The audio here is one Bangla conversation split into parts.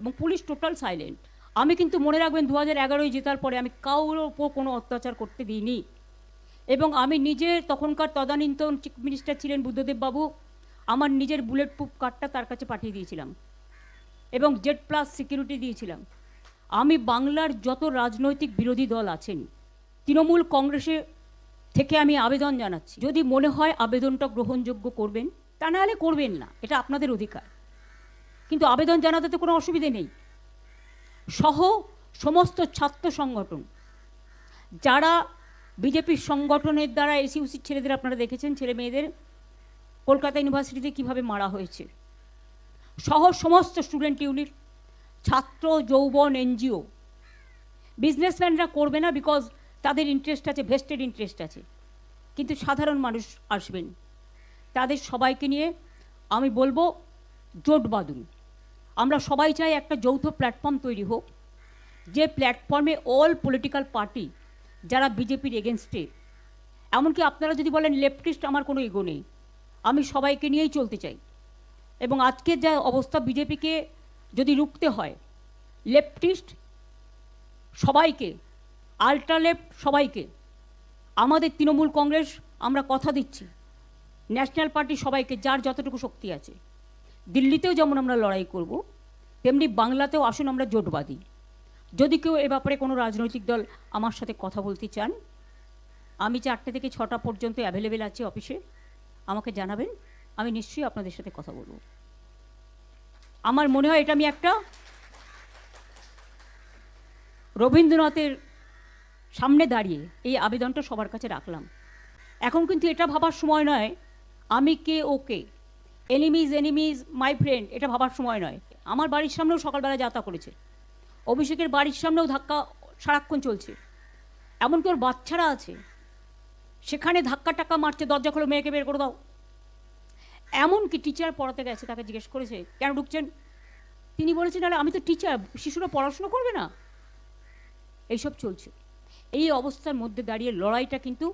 এবং পুলিশ টোটাল সাইলেন্ট। আমি কিন্তু মনে রাখবেন 2011 জেতার পরে আমি কারোর ওপর কোনো অত্যাচার করতে দিইনি। এবং আমি নিজে তখনকার তদানীন্তন চিফ মিনিস্টার ছিলেন বুদ্ধদেব বাবু, আমার নিজের বুলেট প্রুফ কার্ডটা তার কাছে পাঠিয়ে দিয়েছিলাম এবং জেড প্লাস সিকিউরিটি দিয়েছিলাম। আমি বাংলার যত রাজনৈতিক বিরোধী দল আছেন, তৃণমূল কংগ্রেসে থেকে আমি আবেদন জানাচ্ছি, যদি মনে হয় আবেদনটা গ্রহণযোগ্য করবেন, তা নাহলে করবেন না, এটা আপনাদের অধিকার। কিন্তু আবেদন জানাতে তো কোনো অসুবিধে নেই। সহ সমস্ত ছাত্র সংগঠন, যারা বিজেপির সংগঠনের দ্বারা এসইউসি ছেলেদের আপনারা দেখেছেন, ছেলে মেয়েদের কলকাতা ইউনিভার্সিটিতে কিভাবে মারা হয়েছে, সহ সমস্ত স্টুডেন্ট ইউনিট, ছাত্র যৌবন, এনজিও। বিজনেসম্যানরা করবে না, বিকজ তাদের ইন্টারেস্ট আছে, ভেস্টেড ইন্টারেস্ট আছে, কিন্তু সাধারণ মানুষ আসবেন। তাদের সবাইকে নিয়ে আমি বলবো জোট বাঁধুন। আমরা সবাই চাই একটা যৌথ প্ল্যাটফর্ম তৈরি হোক, যে প্ল্যাটফর্মে অল পলিটিক্যাল পার্টি যারা বিজেপির এগেনস্টে, এমনকি আপনারা যদি বলেন লেফটিস্ট, আমার কোনো ইগো নেই, আমি সবাইকে নিয়েই চলতে চাই। এবং আজকের যা অবস্থা, বিজেপিকে যদি রুখতে হয়, লেফটিস্ট সবাইকে, আল্ট্রা লেফট সবাইকে, আমাদের তৃণমূল কংগ্রেস আমরা কথা দিচ্ছি, ন্যাশনাল পার্টি সবাইকে, যার যতটুকু শক্তি আছে, দিল্লিতেও যেমন আমরা লড়াই করব, তেমনি বাংলাতেও আসুন আমরা জোট বাঁধি। যদি কেউ এ ব্যাপারে কোনো রাজনৈতিক দল আমার সাথে কথা বলতে চান, আমি 4টে থেকে 6টা পর্যন্ত অ্যাভেলেবেল আছি অফিসে, আমাকে জানাবেন, আমি নিশ্চয়ই আপনাদের সাথে কথা বলবো। আমার মনে হয় এটা আমি একটা রবীন্দ্রনাথের সামনে দাঁড়িয়ে এই আবেদনটা সবার কাছে রাখলাম। এখন কিন্তু এটা ভাবার সময় নয় আমি কে ওকে, এনিমিজ মাই ফ্রেন্ড, এটা ভাবার সময় নয়। আমার বাড়ির সামনেও সকালবেলা যাত্রা করেছে, অভিষেকের বাড়ির সামনেও ধাক্কা সারাক্ষণ চলছে, এমনকি ওর বাচ্চারা আছে, সেখানে ধাক্কা টাক্কা মারছে, দরজা খোলো, মেয়েকে বের করে দাও। এমনকি টিচার পড়াতে গেছে, তাকে জিজ্ঞেস করেছে কেন ঢুকছেন, তিনি বলেছেন আরে আমি তো টিচার, শিশুরা পড়াশুনো করবে না। এইসব চলছে। এই অবস্থার মধ্যে দাঁড়িয়ে লড়াইটা কিন্তু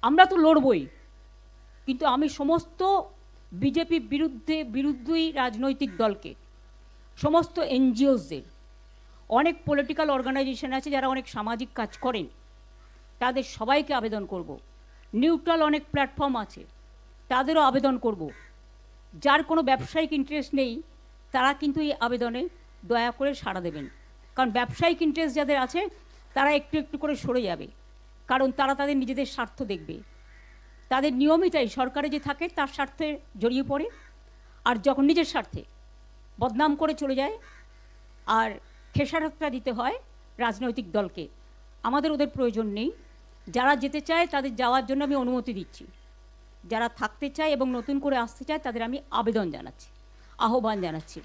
আমরা তো লড়বই, কিন্তু আমি সমস্ত বিজেপি বিরুদ্ধেই রাজনৈতিক দলকে, সমস্ত এনজিওসদের, অনেক পলিটিক্যাল অর্গানাইজেশন আছে যারা অনেক সামাজিক কাজ করেন, তাদের সবাইকে আবেদন করব। নিউট্রাল অনেক প্ল্যাটফর্ম আছে, তাদেরও আবেদন করব। যার কোনো ব্যবসায়িক ইন্টারেস্ট নেই, তারা কিন্তু এই আবেদনে দয়া করে সাড়া দেবেন। কারণ ব্যবসায়িক ইন্টারেস্ট যাদের আছে, তারা একটু একটু করে সরে যাবে, কারণ তারা তাদের নিজেদের স্বার্থ দেখবে। তাদের নিয়মিতই সরকারে যে থাকে তার স্বার্থে জড়িয়ে পড়ে, আর যখন নিজের স্বার্থে বদনাম করে চলে যায়, আর খেসারতটা দিতে হয় রাজনৈতিক দলকে। আমাদের ওদের প্রয়োজন নেই। যারা যেতে চায় তাদের যাওয়ার জন্য আমি অনুমতি দিচ্ছি, যারা থাকতে চায় এবং নতুন করে আসতে চায় তাদের আমি আবেদন জানাচ্ছি, আহ্বান জানাচ্ছি।